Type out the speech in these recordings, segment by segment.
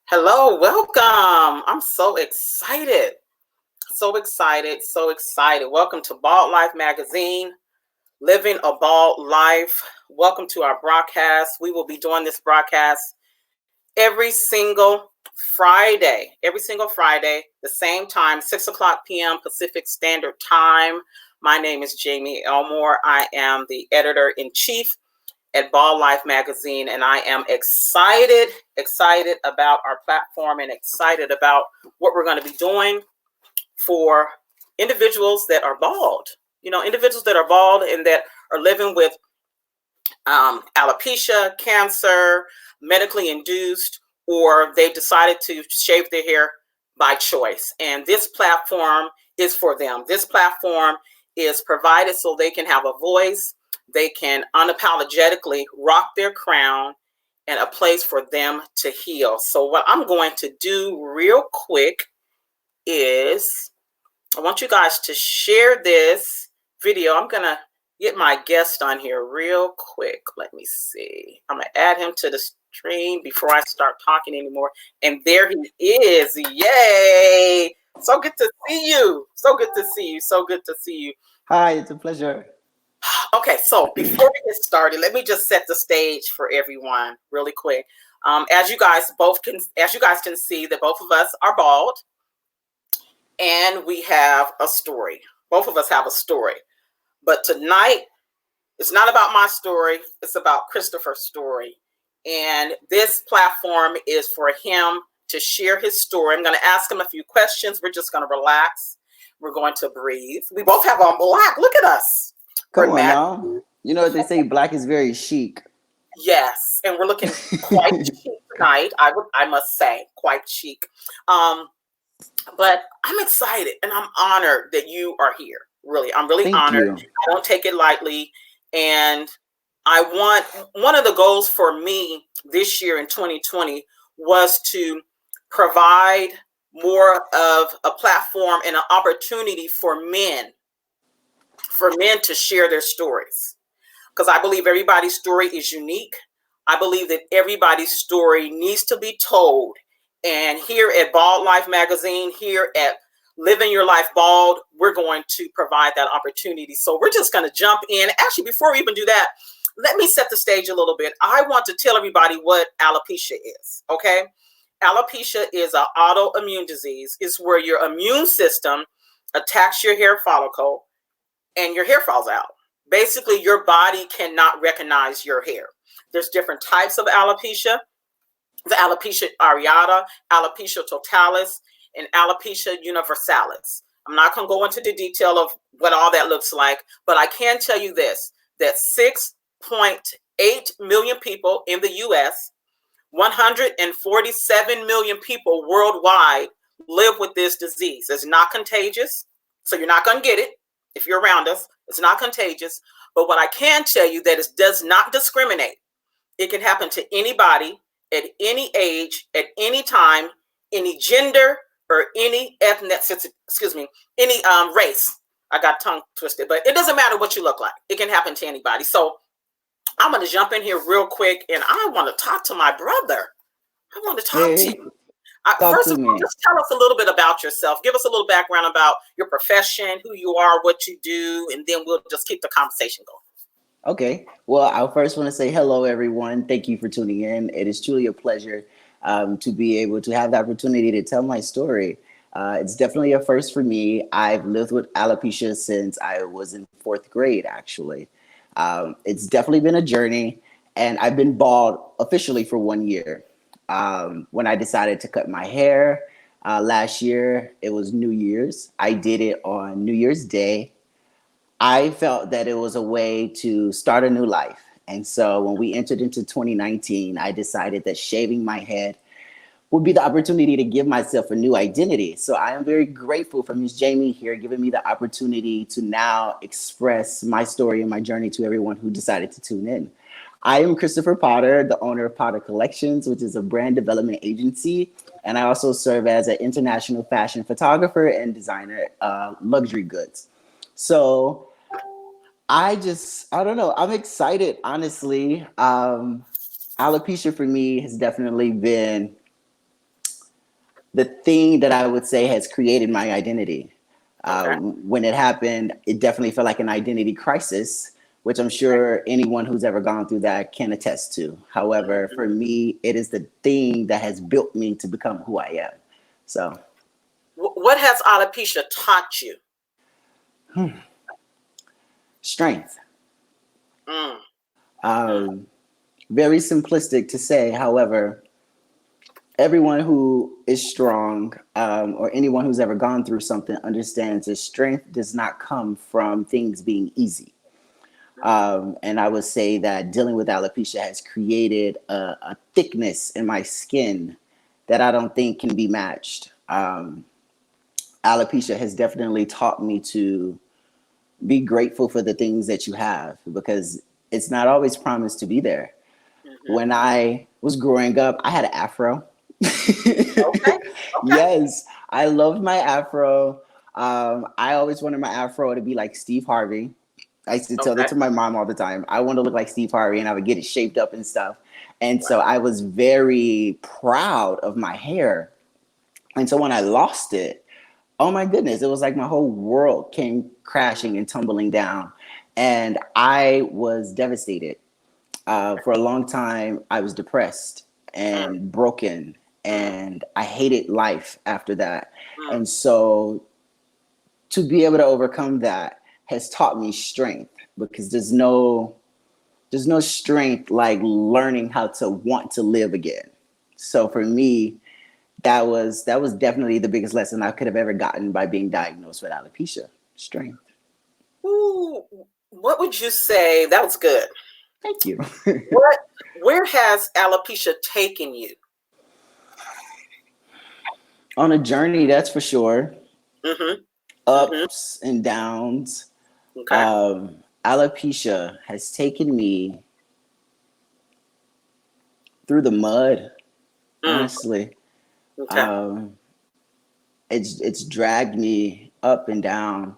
Hello, welcome. I'm so excited. So excited. So excited. Welcome to Bald Life Magazine, Living a Bald Life. Welcome to our broadcast. We will be doing this broadcast every single Friday, the same time, 6 o'clock p.m. Pacific Standard Time. My name is Jamie Elmore. I am the editor-in-chief at Ball Life Magazine, and I am excited about our platform and excited about what we're going to be doing for individuals that are bald. Individuals that are bald and that are living with alopecia, cancer, medically induced, or they've decided to shave their hair by choice. And this platform is for them. This platform is provided so they can have a voice. They can unapologetically rock their crown and a place for them to heal. So what I'm going to do real quick is I want you guys to share this video. I'm going to get my guest on here real quick. Let me see. I'm going to add him to the stream before I start talking anymore. And there he is. Yay. So good to see you. So good to see you. So good to see you. Hi, it's a pleasure. Okay, so before we get started, let me just set the stage for everyone really quick. As you guys can see, that both of us are bald, and we have a story. Both of us have a story, but tonight it's not about my story; it's about Christopher's story. And this platform is for him to share his story. I'm going to ask him a few questions. We're just going to relax. We're going to breathe. We both have on black. Look at us. Come on now. You know what they say, black is very chic. Yes, and we're looking quite chic tonight. I must say, quite chic. But I'm excited and I'm honored that you are here. Really, I'm really honored. I don't take it lightly. And I want, one of the goals for me this year in 2020 was to provide more of a platform and an opportunity for men to share their stories. Because I believe everybody's story is unique. I believe that everybody's story needs to be told. And here at Bald Life Magazine, here at Living Your Life Bald, we're going to provide that opportunity. So we're just going to jump in. Actually, before we even do that, let me set the stage a little bit. I want to tell everybody what alopecia is, okay? Alopecia is an autoimmune disease. It's where your immune system attacks your hair follicle and your hair falls out. Basically, your body cannot recognize your hair. There's different types of alopecia. The alopecia areata, alopecia totalis, and alopecia universalis. I'm not going to go into the detail of what all that looks like, but I can tell you this, that 6.8 million people in the U.S., 147 million people worldwide live with this disease. It's not contagious, so you're not going to get it. If you're around us, it's not contagious. But what I can tell you that it does not discriminate. It can happen to anybody at any age, at any time, any gender, or any ethnicity, any race. I got tongue twisted, but it doesn't matter what you look like. It can happen to anybody. So I'm going to jump in here real quick, and I want to talk to my brother. I want to talk to you. First of all, just tell us a little bit about yourself. Give us a little background about your profession, who you are, what you do, and then we'll just keep the conversation going. Okay. Well, I first want to say hello, everyone. Thank you for tuning in. It is truly a pleasure to be able to have the opportunity to tell my story. It's definitely a first for me. I've lived with alopecia since I was in 4th grade, actually. It's definitely been a journey, and I've been bald officially for 1 year. When I decided to cut my hair last year, it was New Year's. I did it on New Year's Day. I felt that it was a way to start a new life. And so when we entered into 2019, I decided that shaving my head would be the opportunity to give myself a new identity. So I am very grateful for Ms. Jamie here giving me the opportunity to now express my story and my journey to everyone who decided to tune in. I am Christopher Potter, the owner of Potter Collections, which is a brand development agency. And I also serve as an international fashion photographer and designer, luxury goods. So I don't know. I'm excited, honestly. Alopecia for me has definitely been the thing that I would say has created my identity. Okay. When it happened, it definitely felt like an identity crisis, which I'm Okay. sure anyone who's ever gone through that can attest to. However, for me, it is the thing that has built me to become who I am. So, What has alopecia taught you? strength. Mm, mm, Um, Very simplistic to say. However, everyone who is strong, or anyone who's ever gone through something, understands that strength does not come from things being easy. And I would say that dealing with alopecia has created a thickness in my skin that I don't think can be matched. Alopecia has definitely taught me to be grateful for the things that you have, because it's not always promised to be there. mm-hmm. When I was growing up, I had an afro. Okay. Okay. Yes, I loved my afro. I always wanted my afro to be like Steve Harvey. I used to tell that Okay. to my mom all the time. I want to look like Steve Harvey, and I would get it shaped up and stuff. And so Wow. I was very proud of my hair. And so when I lost it, oh my goodness, it was like my whole world came Mm, crashing and tumbling down. And I was devastated. For a long time, I was depressed mm, and broken, mm, and I hated life after that. mm. And so to be able to overcome that has taught me strength, because there's no strength like learning how to want to live again. So for me, that was definitely the biggest lesson I could have ever gotten by being diagnosed with alopecia. Strength. Ooh, what would you say? That was good. Thank you. What? Where has alopecia taken you? On a journey, that's for sure. Mm-hmm. Mm-hmm. Ups and downs. Okay. Alopecia has taken me through the mud, Mm, honestly. okay. Um, it's dragged me up and down.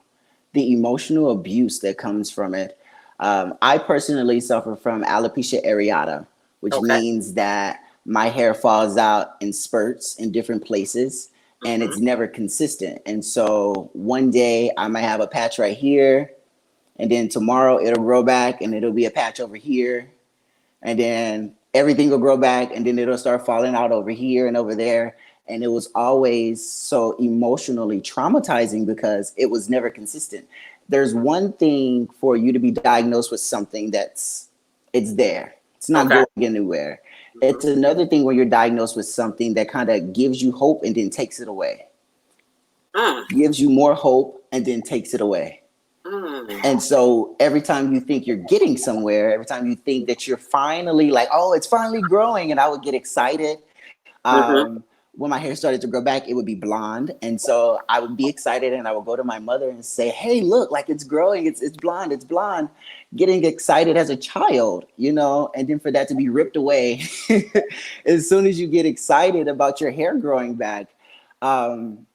The emotional abuse that comes from it. I personally suffer from alopecia areata, which Okay. means that my hair falls out in spurts in different places, and Mm-hmm. it's never consistent. And so one day I might have a patch right here, and then tomorrow it'll grow back and it'll be a patch over here, and then everything will grow back, and then it'll start falling out over here and over there. And it was always so emotionally traumatizing because it was never consistent. There's one thing for you to be diagnosed with something it's there, it's not Okay. going anywhere. Mm-hmm. It's another thing when you're diagnosed with something that kind of gives you hope and then takes it away, Mm, gives you more hope and then takes it away. mm, And so every time you think you're getting somewhere, every time you think that you're finally like, oh, it's finally growing, and I would get excited. mm-hmm. When my hair started to grow back, it would be blonde. And so I would be excited, and I would go to my mother and say, hey, look, like it's growing, it's blonde, it's blonde. Getting excited as a child, and then for that to be ripped away as soon as you get excited about your hair growing back. Um,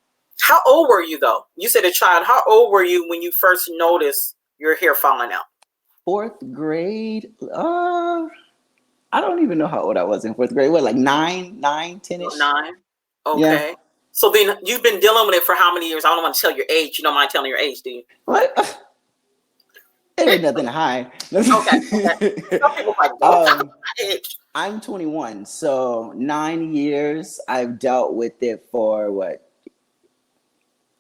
How old were you though? You said a child. How old were you when you first noticed your hair falling out? Fourth grade, I don't even know how old I was in fourth grade. What, like nine, 10-ish? 9. Yeah. Okay. So then you've been dealing with it for how many years? I don't want to tell your age. You don't mind telling your age, do you? What? It ain't nothing to hide. Okay. Okay. Some people like, don't talk about um, my age. I'm 21, so 9 years. I've dealt with it for what?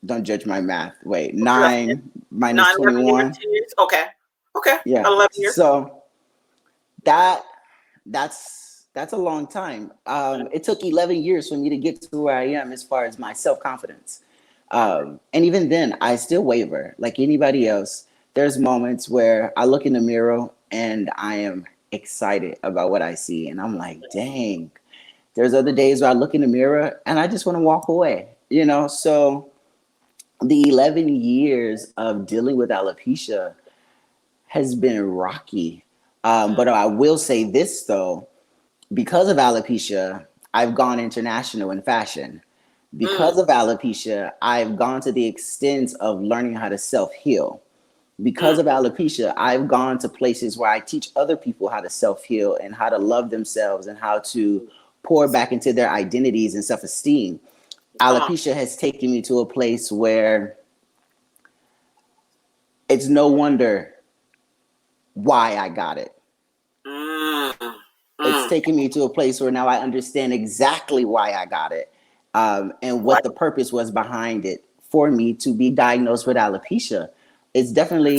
Don't judge my math. Wait, Like 9 minus 9, 11 years, 21. 10 years. Okay. Okay. Yeah. 11 years. So that that's a long time. It took 11 years for me to get to where I am as far as my self confidence. And even then, I still waver like anybody else. There's moments where I look in the mirror and I am excited about what I see, and I'm like, dang. There's other days where I look in the mirror and I just want to walk away. So the 11 years of dealing with alopecia has been rocky. But I will say this though, because of alopecia, I've gone international in fashion. Mm, Because of alopecia, I've gone to the extent of learning how to self heal. Because mm, of alopecia, I've gone to places where I teach other people how to self heal and how to love themselves and how to pour back into their identities and self esteem. Come on. alopecia has taken me to a place where it's no wonder why I got it. Mm, It's mm. taken me to a place where now I understand exactly why I got it, and what What? the purpose was behind it for me to be diagnosed with alopecia. It's So, definitely,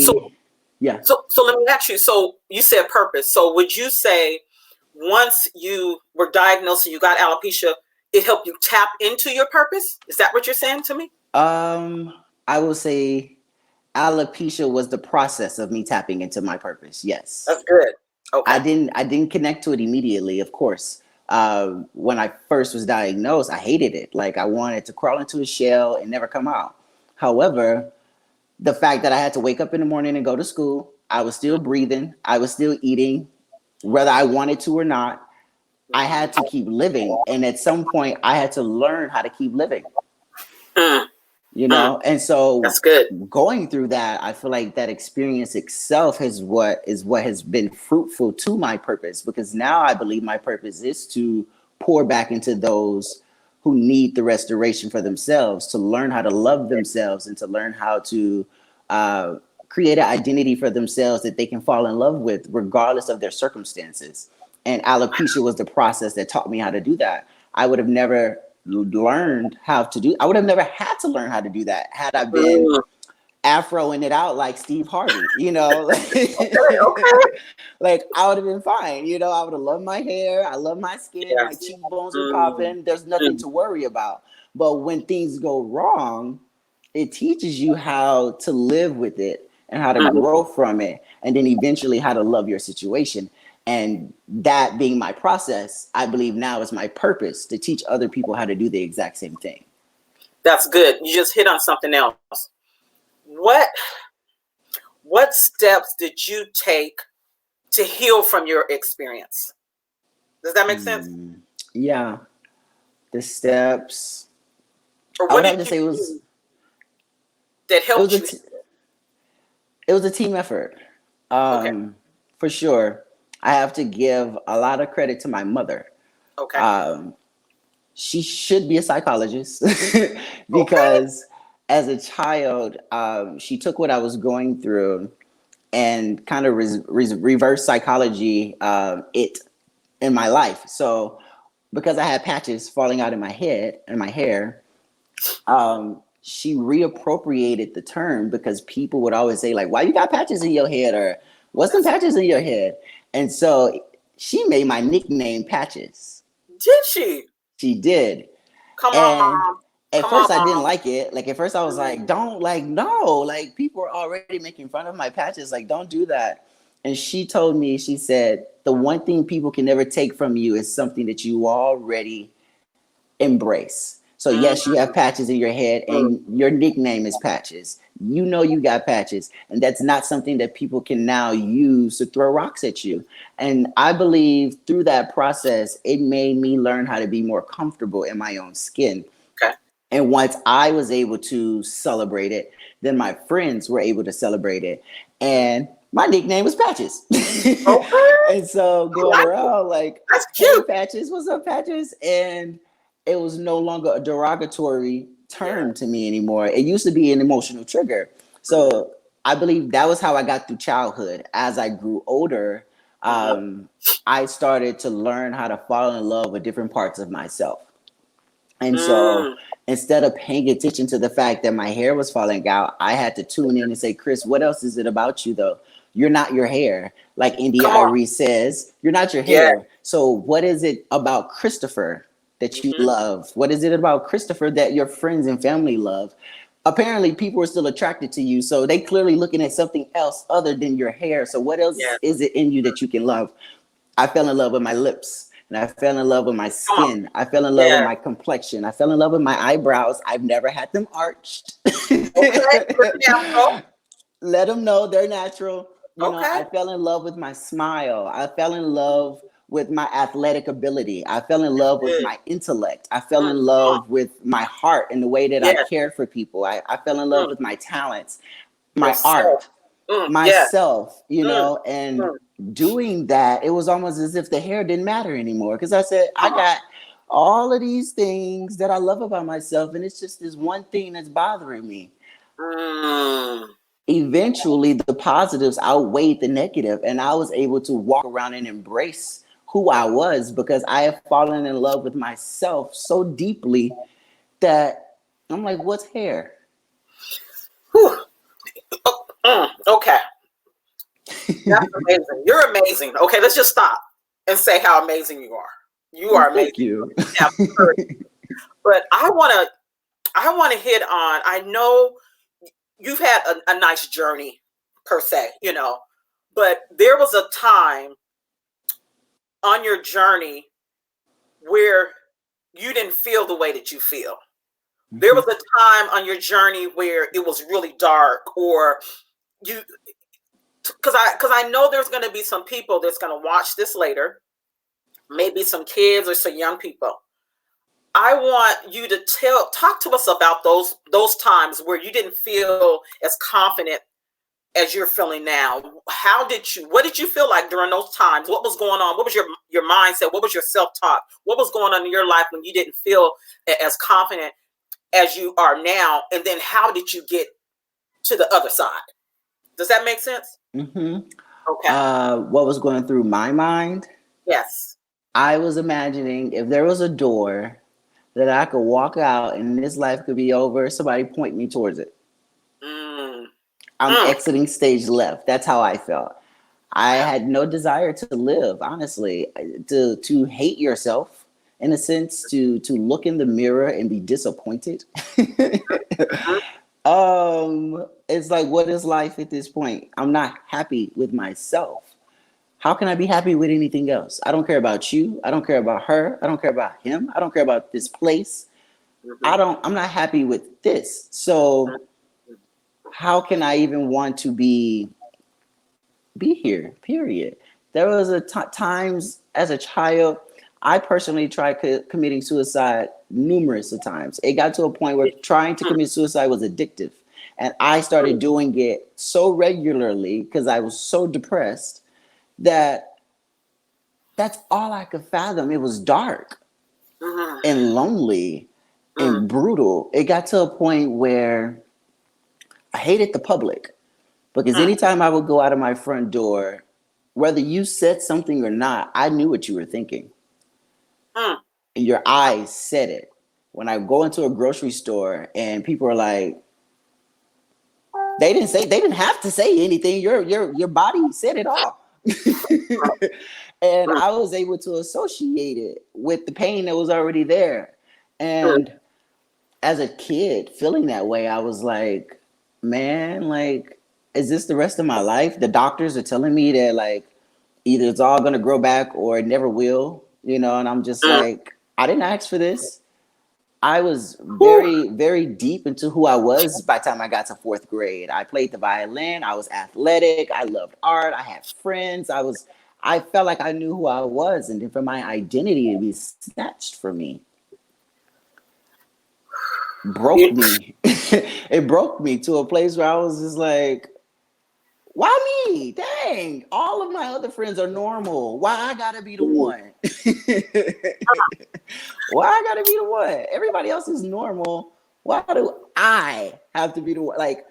yeah. so let me ask you. So you said purpose. So would you say once you were diagnosed and you got alopecia, it helped you tap into your purpose? Is that what you're saying to me? Um, I will say alopecia was the process of me tapping into my purpose. Yes. That's good. Okay. I didn't connect to it immediately, of course. When I first was diagnosed, I hated it. Like I wanted to crawl into a shell and never come out. However, the fact that I had to wake up in the morning and go to school, I was still breathing, I was still eating, whether I wanted to or not, I had to keep living. And at some point, I had to learn how to keep living. Mm, You mm. know, and so That's good. going through that, I feel like that experience itself is what has been fruitful to my purpose, because now I believe my purpose is to pour back into those who need the restoration for themselves, to learn how to love themselves and to learn how to uh, create an identity for themselves that they can fall in love with regardless of their circumstances. And alopecia was the process that taught me how to do that. I would have never learned how to do, I would have never had to learn how to do that had I been Mm. afroing it out like Steve Harvey, you know. Okay. Okay. Like I would have been fine, you know. I would have loved my hair, I love my skin, my Yes. cheekbones were Mm, popping, there's nothing mm, to worry about. But when things go wrong, it teaches you how to live with it and how to mm. grow from it, and then eventually how to love your situation. And that being my process, I believe now is my purpose, to teach other people how to do the exact same thing. That's good. You just hit on something else. What what steps did you take to heal from your experience? Does that make sense? Hmm. Yeah, the steps. Or I what would have did to you say do that it was helped you? it was a team effort, Okay. for sure. I have to give a lot of credit to my mother. Okay. Um, she should be a psychologist Okay. because as a child, she took what I was going through and kind of reverse psychology it in my life. So because I had patches falling out in my head and my hair, she reappropriated the term, because people would always say like, "Why you got patches in your head?" or "What's some That's patches in your head?" And so she made my nickname Patches. did she? She did. Come on, And mom. at Come on, first I didn't mom. like it. Like at first I was like, Mm, don't, like, no, like people are already making fun of my patches. Like, don't do that. And she told me, she said, the one thing people can never take from you is something that you already embrace. So mm, yes, you have patches in your head mm. and your nickname is Patches. You know you got patches, and that's not something that people can now use to throw rocks at you. And I believe through that process, it made me learn how to be more comfortable in my own skin. Okay. And once I was able to celebrate it, then my friends were able to celebrate it. And my nickname was Patches. Okay. And so I going like it. around like, That's hey, cute. Patches, what's up, Patches? And it was no longer a derogatory Yeah. term to me anymore. It used to be an emotional trigger. Mm-hmm. So I believe that was how I got through childhood. As I grew older, Mm-hmm. I started to learn how to fall in love with different parts of myself. And so Mm. instead of paying attention to the fact that my hair was falling out, I had to tune in and say, Chris, what else is it about you though? You're not your hair. Like India Come on. Irie says, you're not your Yeah. hair. So what is it about Christopher that you Mm-hmm. love? What is it about Christopher that your friends and family love? Apparently people are still attracted to you. So they clearly looking at something else other than your hair. So what else Yeah. is it in you that you can love? I fell in love with my lips, and I fell in love with my Come on. skin. I fell in love with Yeah. my complexion. I fell in love with my eyebrows. I've never had them arched. Okay. Pretty natural. Let them know they're natural. You know, Okay. I fell in love with my smile. I fell in love with my athletic ability. I fell in That's love with good. my intellect. I fell in Come on. love with my heart and the way that I Yes. cared for people. I fell in love Mm. with my talents, my Yourself. art, Yes. myself, you Mm. know, and Mm. doing that, it was almost as if the hair didn't matter anymore. Because I said, I Come on. got all of these things that I love about myself, and it's just this one thing that's bothering me. Mm. Eventually, the positives outweighed the negative, and I was able to walk around and embrace who I was because I have fallen in love with myself so deeply that I'm like, what's hair? Whew. Okay. That's amazing. You're amazing. Okay, let's just stop and say how amazing you are. You are amazing. Thank you. Yeah, but I want to hit on. I know you've had a nice journey per se, but there was a time on your journey where you didn't feel the way that you feel. There was a time on your journey where it was really dark, or you, because I know there's going to be some people that's going to watch this later, maybe some kids or some young people. I want you to talk to us about those times where you didn't feel as confident as you're feeling now. What did you feel like during those times? What was going on? What was your mindset? What was your self-talk? What was going on in your life when you didn't feel as confident as you are now? And then how did you get to the other side? Does that make sense? Mm-hmm. Okay. What was going through my mind? Yes. I was imagining if there was a door that I could walk out and this life could be over, somebody point me towards it. Mm. I'm Mm. exiting stage left. That's how I felt. I Wow. had no desire to live, honestly. To hate yourself, in a sense, to look in the mirror and be disappointed. Mhm. It's like, what is life at this point? I'm not happy with myself. How can I be happy with anything else? I don't care about you. I don't care about her. I don't care about him. I don't care about this place. Mhm. I'm not happy with this. So how can I even want to be here? Period. There was times as a child, I personally tried committing suicide numerous of times. It got to a point where trying to commit suicide was addictive, and I started doing it so regularly because I was so depressed that that's all I could fathom. It was dark Mhm. and lonely Mhm. and brutal. It got to a point where I hated the public because Mhm. anytime I would go out of my front door, whether you said something or not, I knew what you were thinking. Mhm. And your eyes said it. When I go into a grocery store and people are like, they didn't have to say anything. Your body said it all. And I was able to associate it with the pain that was already there. And as a kid, feeling that way, I was like, man, like, is this the rest of my life? The doctors are telling me that like either it's all gonna grow back or it never will, and I'm just Mhm. like, I didn't ask for this. I was Whew. very, very deep into who I was by the time I got to fourth grade. I played the violin, I was athletic, I loved art, I had friends, I felt like I knew who I was, and then for my identity to be snatched from me broke You- me. It broke me to a place where I was just like, why me? Dang, all of my other friends are normal. Why I gotta be the one? Why I gotta be the one? Everybody else is normal. Why do I have to be the one? Like,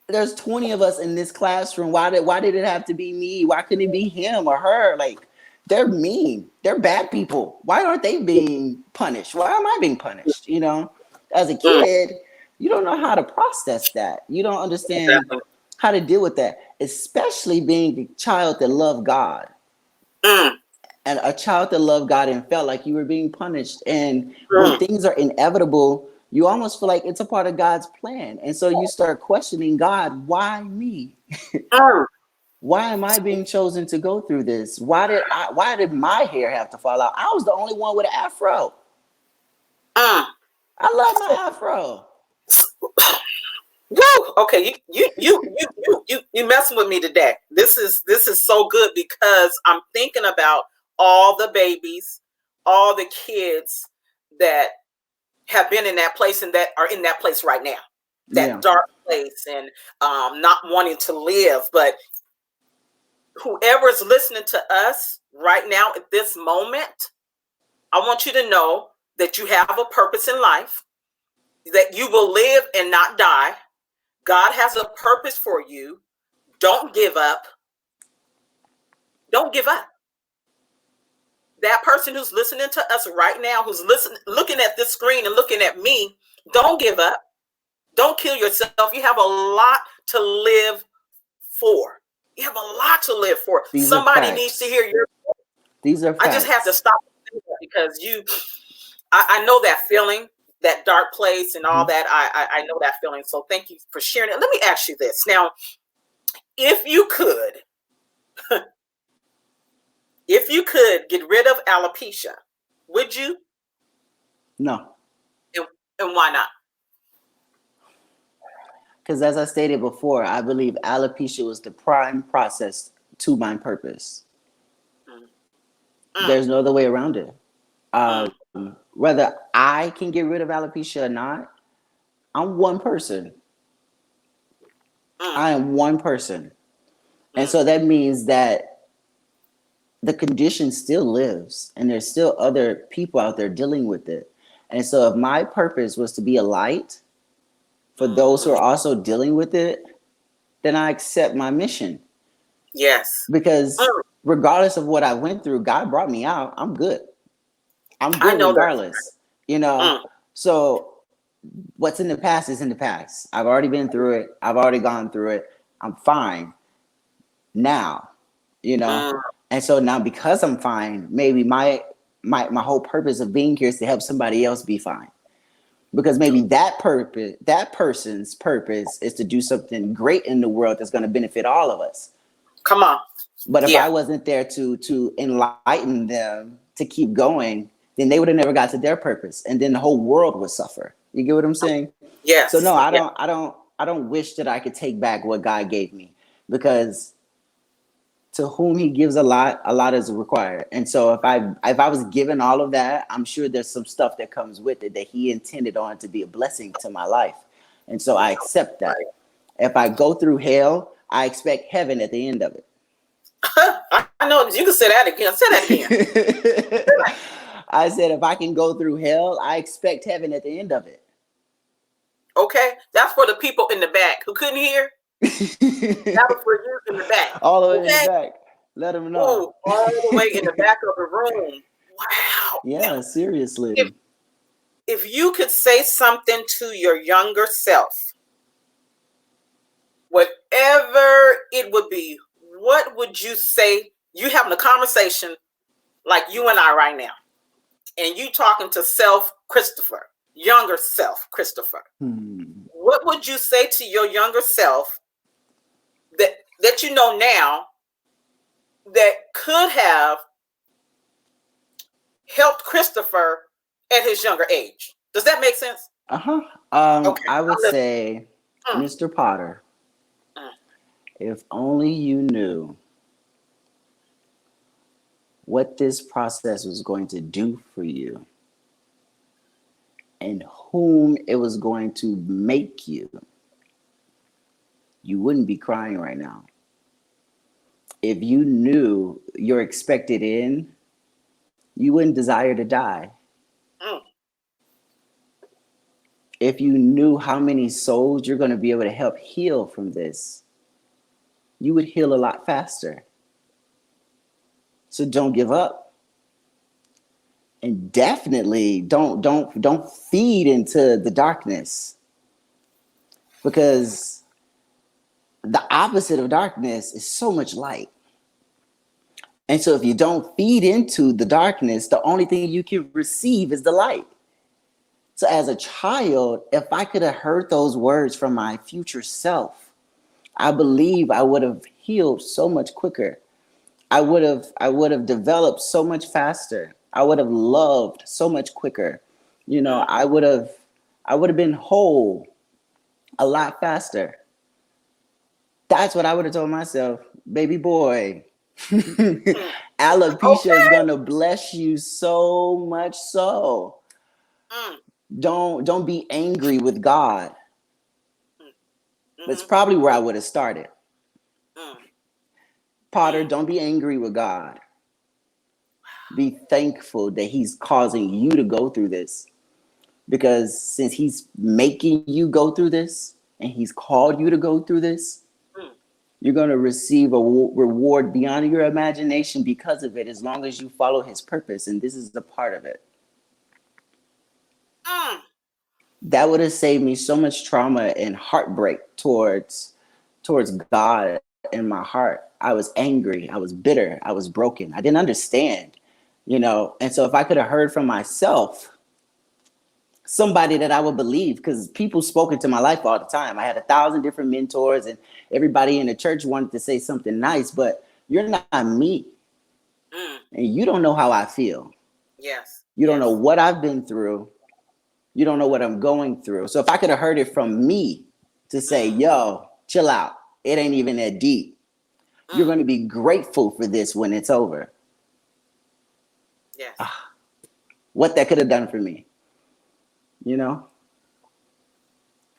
there's 20 of us in this classroom. Why did it have to be me? Why couldn't it be him or her? Like, they're mean. They're bad people. Why aren't they being punished? Why am I being punished? As a Mm. kid, you don't know how to process that. You don't understand Exactly. how to deal with that, especially being a child that loved God Mm. and a child that loved God and felt like you were being punished. And when Mm. things are inevitable, you almost feel like it's a part of God's plan. And so you start questioning God, why me? Mm. Why am I being chosen to go through this? Why did my hair have to fall out? I was the only one with an afro. Mm. I love my afro. Woo! Okay, you messing with me today. This is so good because I'm thinking about all the babies, all the kids that have been in that place and that are in that place right now, that Yeah. dark place, and not wanting to live. But whoever's listening to us right now at this moment, I want you to know that you have a purpose in life, that you will live and not die. God has a purpose for you. Don't give up. Don't give up. That person who's listening to us right now, who's looking at this screen and looking at me, don't give up. Don't kill yourself. You have a lot to live for. You have a lot to live for. These are Somebody needs to facts. hear your voice. These are I just have to facts. stop because I know that feeling, that dark place and all Mhm. that. I know that feeling. So thank you for sharing it. Let me ask you this. Now, if you could, get rid of alopecia, would you? No. And, and why not? Because as I stated before, I believe alopecia was the prime process to my purpose. Mm, mm, There's no other way around it. mm, Whether I can get rid of alopecia or not, I'm one person. mm, I am one person. And mm. so that means that the condition still lives and there's still other people out there dealing with it. And so if my purpose was to be a light for those who are Mhm. also dealing with it, then I accept my mission. Yes. Because Mm, regardless of what I went through, God brought me out. I'm good. I'm I good know that. regardless. You know, Mm, so what's in the past is in the past. I've already been through it. I've already gone through it. I'm fine now, you know. mm, And so now because I'm fine, maybe my whole purpose of being here is to help somebody else be fine. Because maybe that person's purpose is to do something great in the world that's going to benefit all of us. come on. But if Yeah. I wasn't there to enlighten them to keep going, then they would have never got to their purpose, and then the whole world would suffer. You get what I'm saying? So no, Yes. I Yeah. don't. I don't. I don't wish that I could take back what God gave me, because to whom He gives a lot is required. And so if I was given all of that, I'm sure there's some stuff that comes with it that He intended on to be a blessing to my life, and so I accept that. Right. If I go through hell, I expect heaven at the end of it. I know you can say that again. Say that again. I said, if I can go through hell, I expect heaven at the end of it. Okay. That's for the people in the back who couldn't hear. That was for you in the back. All the way in the Okay. back. Let them know. Oh, all the way in the back of the room. Wow. Now, Yeah, if seriously. if you could say something to your younger self, whatever it would be, what would you say? You having a conversation like you and I right now, and you talking to self Christopher, younger self Christopher. Hmm. What would you say to your younger self that you know now that could have helped Christopher at his younger age? Does that make sense? Uh-huh. Okay, I would I'm listening. say, Mm, Mr. Potter, mm, if only you knew what this process was going to do for you and whom it was going to make you, you wouldn't be crying right now. If you knew your expected end, you wouldn't desire to die. mm, If you knew how many souls you're going to be able to help heal from this, you would heal a lot faster. So don't give up. And definitely don't feed into the darkness, because the opposite of darkness is so much light. And so if you don't feed into the darkness, the only thing you can receive is the light. So as a child, if I could have heard those words from my future self, I believe I would have healed so much quicker. I would have developed so much faster. I would have loved so much quicker. You know, mm, I would have been whole a lot faster. That's what I would have told myself, baby boy. mm. Alopecia is Okay. gonna bless you so much so. Mm, Don't be angry with God. mm, That's mm, probably where I would have started. mm, Potter, mm. don't be angry with God. Be thankful that he's causing you to go through this. Because since he's making you go through this and he's called you to go through this, Mm, you're going to receive a reward beyond your imagination because of it, as long as you follow his purpose. And this is a part of it. mm, That would have saved me so much trauma and heartbreak towards God in my heart. I was angry, I was bitter, I was broken. I didn't understand, And so if I could have heard from myself, somebody that I would believe, because people spoke into my life all the time. I had 1,000 different mentors, and everybody in the church wanted to say something nice, but you're not me, mm. and you don't know how I feel. Yes, You don't know yes. what I've been through. You don't know what I'm going through. So if I could have heard it from me to say, Mm, yo, chill out, it ain't even that deep, you're mm. going to be grateful for this when it's over. Yes. What that could have done for me, you know?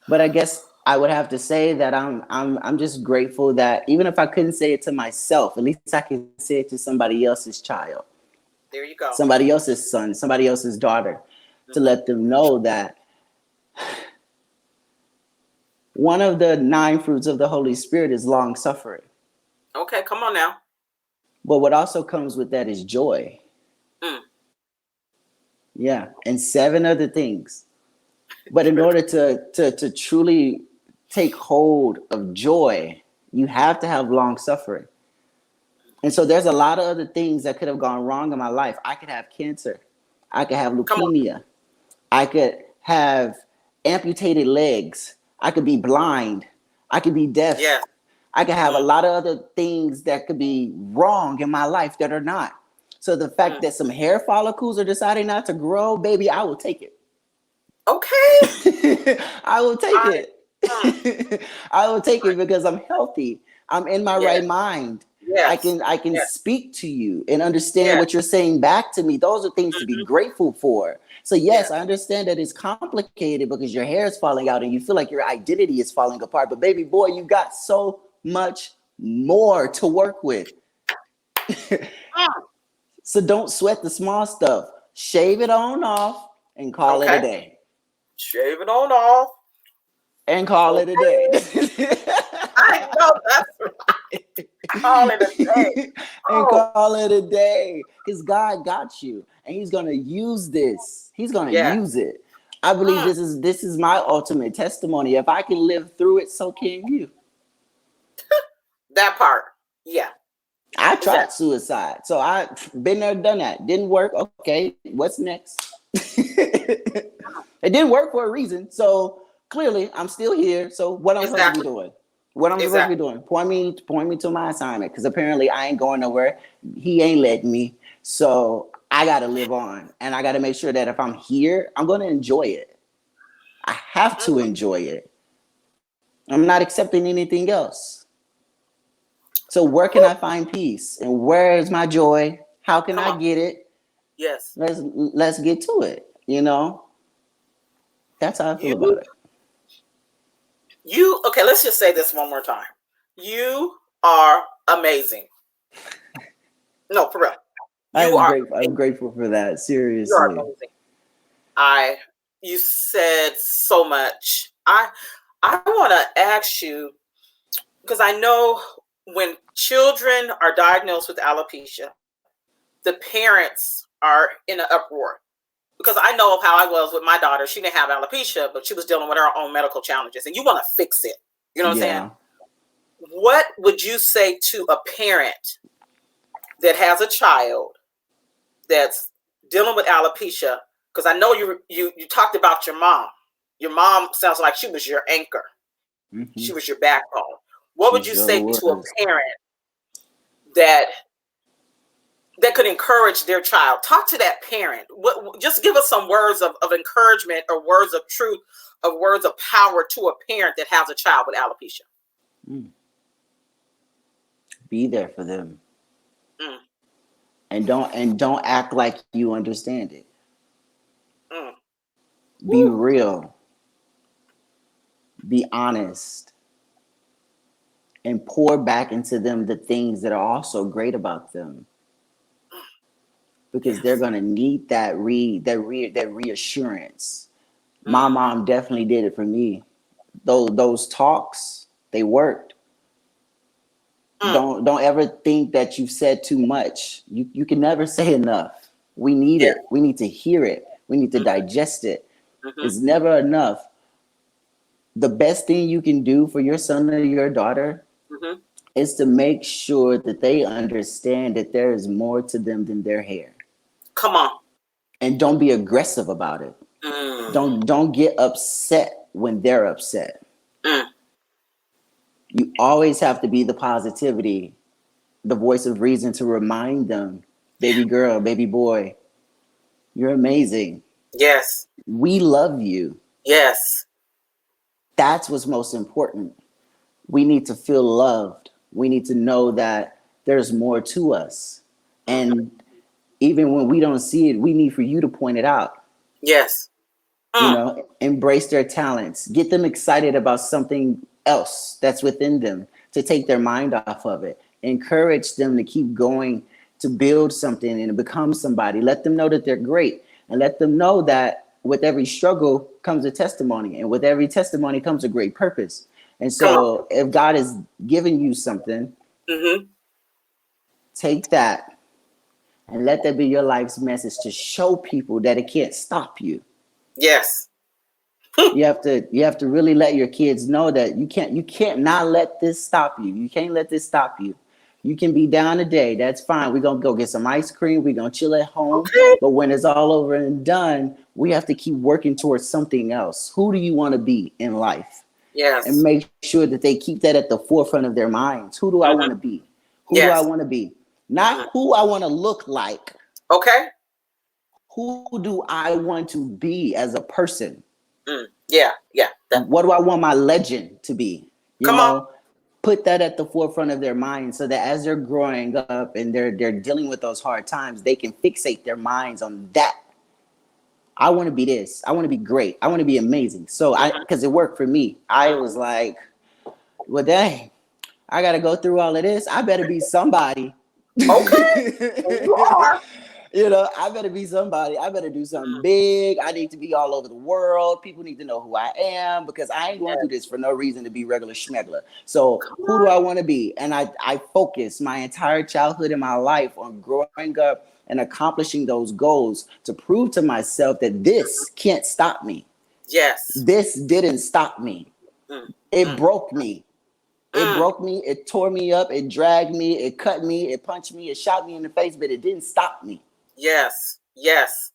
But I guess I would have to say that I'm just grateful that even if I couldn't say it to myself, at least I can say it to somebody else's child, There you go. somebody else's son, somebody else's daughter, to Hmm. let them know that one of the 9 fruits of the Holy Spirit is long suffering. Okay, come on now. But what also comes with that is joy. Mm. Yeah. And 7 other things. But in order to truly take hold of joy, you have to have long suffering. And so there's a lot of other things that could have gone wrong in my life. I could have cancer. I could have Come on. leukemia. I could have amputated legs. I could be blind. I could be deaf. Yes. I could have a Mm, lot of other things that could be wrong in my life that are not. So the fact mm. that some hair follicles are deciding not to grow, baby, I will take it. Okay. I will take I, it. mm, I will take I, it because I'm healthy. I'm in my yes. right mind. I Yes. can I can Yes. speak to you and understand Yes. what you're saying back to me. Those are things to be Hmm. grateful for. So yes, Yes. I understand that it's complicated because your hair is falling out and you feel like your identity is falling apart. But baby boy, you got so much more to work with. Mm. So don't sweat the small stuff. Shave it on off and call it a Okay. day. Shave it on off. And call it a day. Okay. I know that's right. Call it a day. And Oh, call it a day. Because God got you. And he's gonna use this. He's gonna yeah. use it. I believe Mm. this is my ultimate testimony. If I can live through it, so can you. That part. Yeah. I Exactly. tried suicide. So I been there, done that. Didn't work. Okay, what's next? It didn't work for a reason. So clearly I'm still here. So what I'm supposed to be Exactly. doing? What I'm supposed to be Exactly. doing? Point me to my assignment. Because apparently I ain't going nowhere. He ain't letting me. So I gotta live on. And I gotta make sure that if I'm here, I'm gonna enjoy it. I have to Mm. enjoy it. I'm not accepting anything else. So where can Whew. I find peace? And where is my joy? How can Come I on. get it? Yes. Let's get to it. That's how I feel about You. it. You. Okay. Let's just say this one more time. You are amazing. No, for real. You I'm are grateful. I'm amazing. grateful for that. You are Seriously. amazing. I. You said so much. I want to ask you because I know when children are diagnosed with alopecia, the parents are in an uproar because I know of how I was with my daughter. She didn't have alopecia, but she was dealing with her own medical challenges, and you want to fix it. You know what I'm saying? Yeah. What would you say to a parent that has a child that's dealing with alopecia? Because I know you talked about your mom. Your mom sounds like she was your anchor. She Hmm. was your backbone. What She would you sure say to a was. parent that could encourage their child? Talk to that parent. Just give us some words of encouragement or words of truth, of words of power to a parent that has a child with alopecia. Mm. Be there for them, Mm, and don't act like you understand it. mm. Be Woo. real. Be honest, and pour back into them the things that are also great about them. because they're Yes. gonna need that reassurance. My Mm, mom definitely did it for me. Those talks, they worked. mm, Don't ever think that you've said too much. You can never say enough. We need yeah. it. We need to hear it. We need to Mm-hmm, digest it. mm-hmm, It's never enough. The best thing you can do for your son or your daughter mm-hmm. is to make sure that they understand that there is more to them than their hair. Come on. And don't be aggressive about it. Mm, Don't get upset when they're upset. mm. You always have to be the positivity, the voice of reason to remind them, baby girl, baby boy, you're amazing. Yes. We love you. Yes. That's what's most important. We need to feel loved. We need to know that there's more to us. Mm-hmm. And even when we don't see it, we need for you to point it out. Yes. You Mm, know, embrace their talents, get them excited about something else that's within them to take their mind off of it, encourage them to keep going, to build something and to become somebody. Let them know that they're great, and let them know that with every struggle comes a testimony, and with every testimony comes a great purpose. And come on. so if God is giving you something, Mm-hmm. take that and let that be your life's message to show people that it can't stop you. Yes. You have to really let your kids know that you can't not let this stop you. You can't let this stop you. You can be down today. That's fine. We're gonna go get some ice cream. We're gonna chill at home. Okay. But when it's all over and done, we have to keep working towards something else. Who do you want to be in life? And Yes. make sure that they keep that at the forefront of their minds. Who do I want Mm-hmm. to be? Who do I Yes. want to be? Mm-hmm. Not who I want to look like. Okay. Who do I want to be as a person? Mm. Yeah. Yeah. That. What do I want my legend to be? You Come on. know, put that at the forefront of their mind so that as they're growing up and they're dealing with those hard times, they can fixate their minds on that. I want to be this. I want to be great. I want to be amazing. So I Mm-hmm. because it worked for me. I Mm. was like, well, dang, I got to go through all of this. I better be somebody. Okay. And you are. I better be somebody. I better do something Mm. big. I need to be all over the world. People need to know who I am because I ain't going through Yes. this for no reason to be regular schmegler. So Come who do on. I want to be? And I focused my entire childhood and my life on growing up and accomplishing those goals to prove to myself that this can't stop me. Yes. This didn't stop me. Mm. It Mm. broke me. It Mm. broke me. It tore me up. It dragged me. It cut me. It punched me. It shot me in the face, but it didn't stop me. Yes. Yes.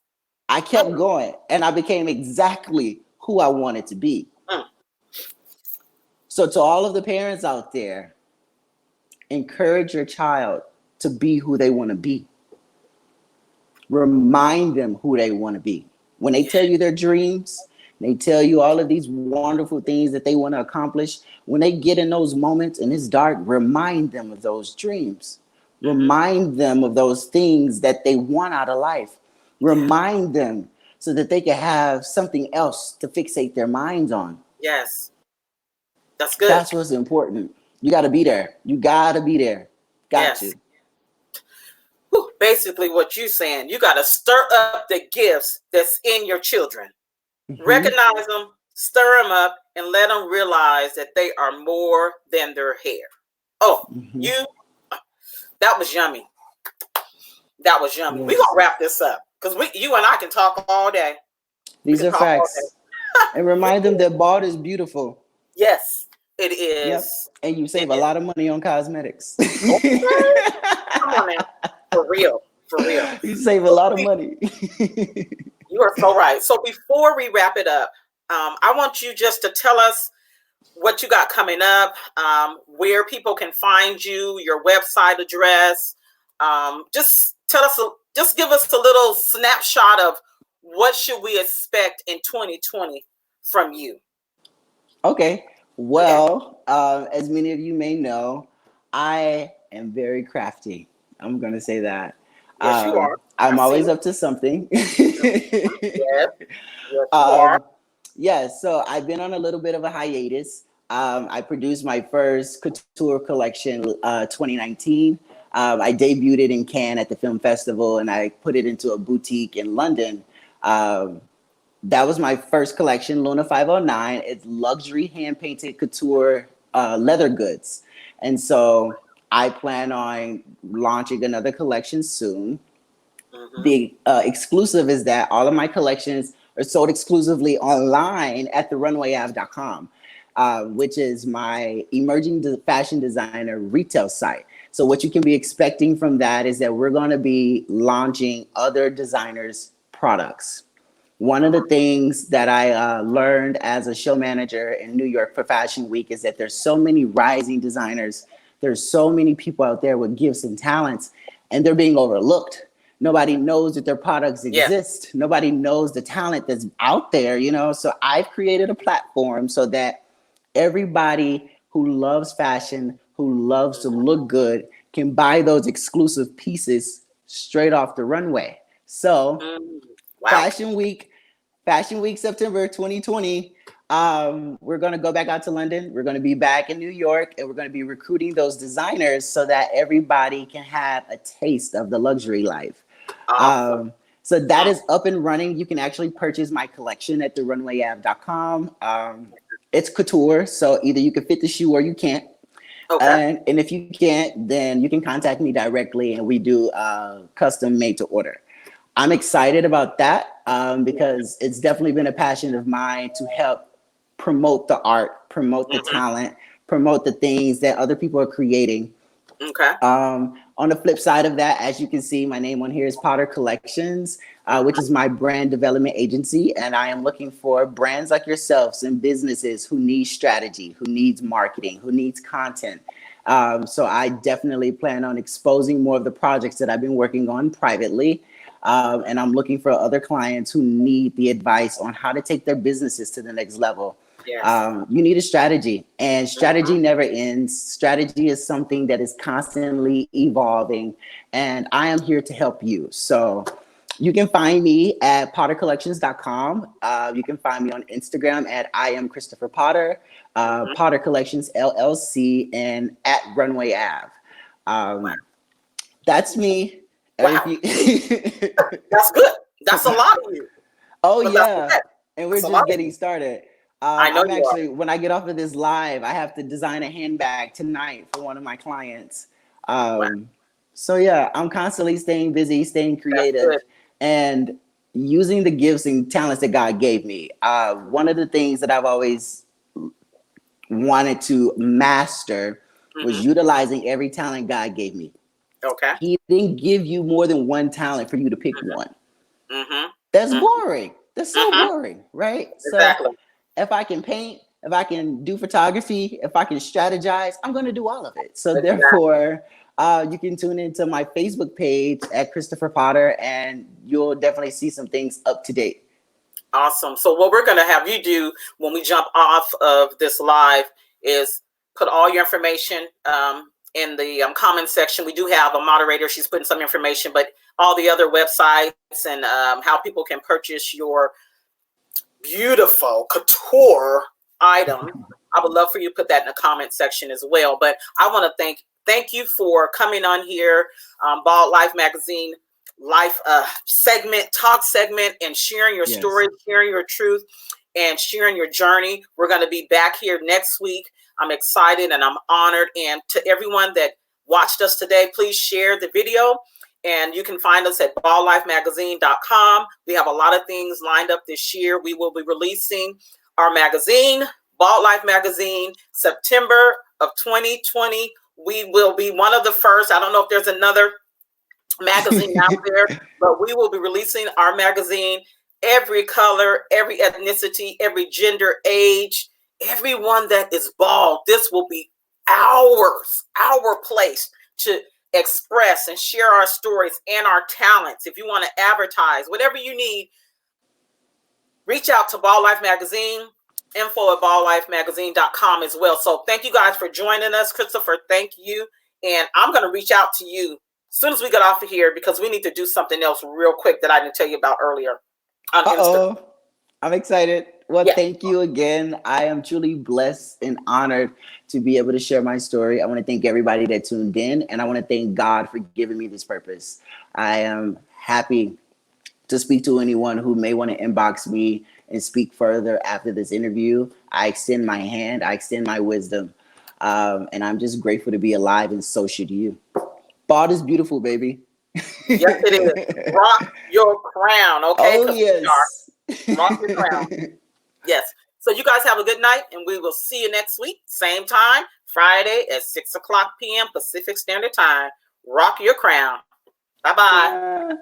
I Mm. kept going and I became exactly who I wanted to be. Mm. So, to all of the parents out there, encourage your child to be who they want to be. Remind them who they want to be. When they Yeah. tell you their dreams, they tell you all of these wonderful things that they want to accomplish. When they get in those moments and it's dark, remind them of those dreams. Mm-hmm. Remind them of those things that they want out of life. Yeah. Remind them so that they can have something else to fixate their minds on. Yes. That's good. That's what's important. You got to be there. You got to be there. Got Yes. to. Whew. Basically, what you're saying, you got to stir up the gifts that's in your children. Mm-hmm. Recognize them, stir them up, and let them realize that they are more than their hair. Oh, Mm-hmm. you, that was yummy. That was yummy. We're gonna Yes. wrap this up because you and I can talk all day. We These can are talk all facts. And day. remind them that bald is beautiful. Yes, it Yep. is. And you It save a is. lot of money on cosmetics. Okay. Come on now. For real. For real. You save a So lot of money. you are so right. So before we wrap it up, I want you just to tell us what you got coming up, where people can find you, your website address. Just tell us, just give us a little snapshot of what should we expect in 2020 from you. Okay. Okay. Well, as many of you may know, I am very crafty. I'm going to say that. Yes, you are. I'm I've seen always it. up to something. Yes. Yes, you are. um, yeah, so I've been on a little bit of a hiatus. I produced my first couture collection 2019. I debuted it in Cannes at the film festival, and I put it into a boutique in London. Um, that was my first collection, Luna 509. It's luxury hand painted couture leather goods. And so I plan on launching another collection soon. Mm-hmm. The exclusive is that all of my collections are sold exclusively online at therunwayav.com, which is my emerging fashion designer retail site. So what you can be expecting from that is that we're going to be launching other designers' products. One of the things that I learned as a show manager in New York for Fashion Week is that there's so many rising designers. There's so many people out there with gifts and talents, and they're being overlooked. Nobody knows that their products Yeah. exist. Nobody knows the talent that's out there, you know? So I've created a platform so that everybody who loves fashion, who loves to look good, can buy those exclusive pieces straight off the runway. So Mm. Wow. Fashion Week, Fashion Week September 2020. We're going to go back out to London. We're going to be back in New York, and we're going to be recruiting those designers so that everybody can have a taste of the luxury life. Awesome. So that is up and running. You can actually purchase my collection at therunwayav.com. It's couture, so either you can fit the shoe or you can't. Okay. And if you can't, then you can contact me directly, and we do custom made to order. I'm excited about that because it's definitely been a passion of mine to help promote the art, promote the Mm-hmm. talent, promote the things that other people are creating. Okay. On the flip side of that, as you can see, my name on here is Potter Collections, which is my brand development agency. And I am looking for brands like yourselves and businesses who need strategy, who needs marketing, who needs content. So I definitely plan on exposing more of the projects that I've been working on privately. And I'm looking for other clients who need the advice on how to take their businesses to the next level. Yes. You need a strategy, and Mm-hmm. strategy never ends. Strategy is something that is constantly evolving, and I am here to help you. So you can find me at pottercollections.com. You can find me on Instagram at I am Christopher Potter, Mm-hmm. Potter Collections LLC, and at Runway Ave. Wow. Um, that's me. If Wow. you That's good. That's a lot of you, Oh but that's yeah, okay. and we're That's a lot just of getting you. started. I know I'm you are. actually when I get off of this live, I have to design a handbag tonight for one of my clients. Wow. Um, so yeah, I'm constantly staying busy, staying That's good. creative, and using the gifts and talents that God gave me. One of the things that I've always wanted to master was Mm-hmm. utilizing every talent God gave me. Okay. He didn't give you more than one talent for you to pick one. Mm-hmm. That's Mm-hmm. boring. That's so Mm-hmm. boring, right? So Exactly. if I can paint, if I can do photography, if I can strategize, I'm going to do all of it. So Exactly. therefore, you can tune into my Facebook page at Christopher Potter, and you'll definitely see some things up to date. Awesome. So what we're going to have you do when we jump off of this live is put all your information in the comment section. We do have a moderator. She's putting some information, but all the other websites and how people can purchase your beautiful couture item. I would love for you to put that in the comment section as well. But I want to thank you for coming on here, Bald Life Magazine life talk segment, and sharing your Yes. story, sharing your truth, and sharing your journey. We're going to be back here next week. I'm excited and I'm honored. And to everyone that watched us today, please share the video. And you can find us at balllifemagazine.com. We have a lot of things lined up this year. We will be releasing our magazine, Bald Life Magazine, September of 2020. We will be one of the first. I don't know if there's another magazine out there, but we will be releasing our magazine. Every color, every ethnicity, every gender, age, everyone that is bald, this will be our place to express and share our stories and our talents. If you want to advertise, whatever you need, reach out to Bald Life Magazine, info at balllifemagazine.com as well. So thank you guys for joining us. Christopher, thank you. And I'm going to reach out to you as soon as we get off of here because we need to do something else real quick that I didn't tell you about earlier on Instagram. I'm excited. Well, Yes. thank you again. I am truly blessed and honored to be able to share my story. I want to thank everybody that tuned in, and I want to thank God for giving me this purpose. I am happy to speak to anyone who may want to inbox me and speak further after this interview. I extend my hand, I extend my wisdom, and I'm just grateful to be alive, and so should you. Bald is beautiful, baby. Yes, it is. Rock your crown, okay? Oh, Because we are. yes. Rock your crown. Yes. So you guys have a good night, and we will see you next week, same time, Friday at 6 o'clock p.m. Pacific Standard Time. Rock your crown. Bye-bye.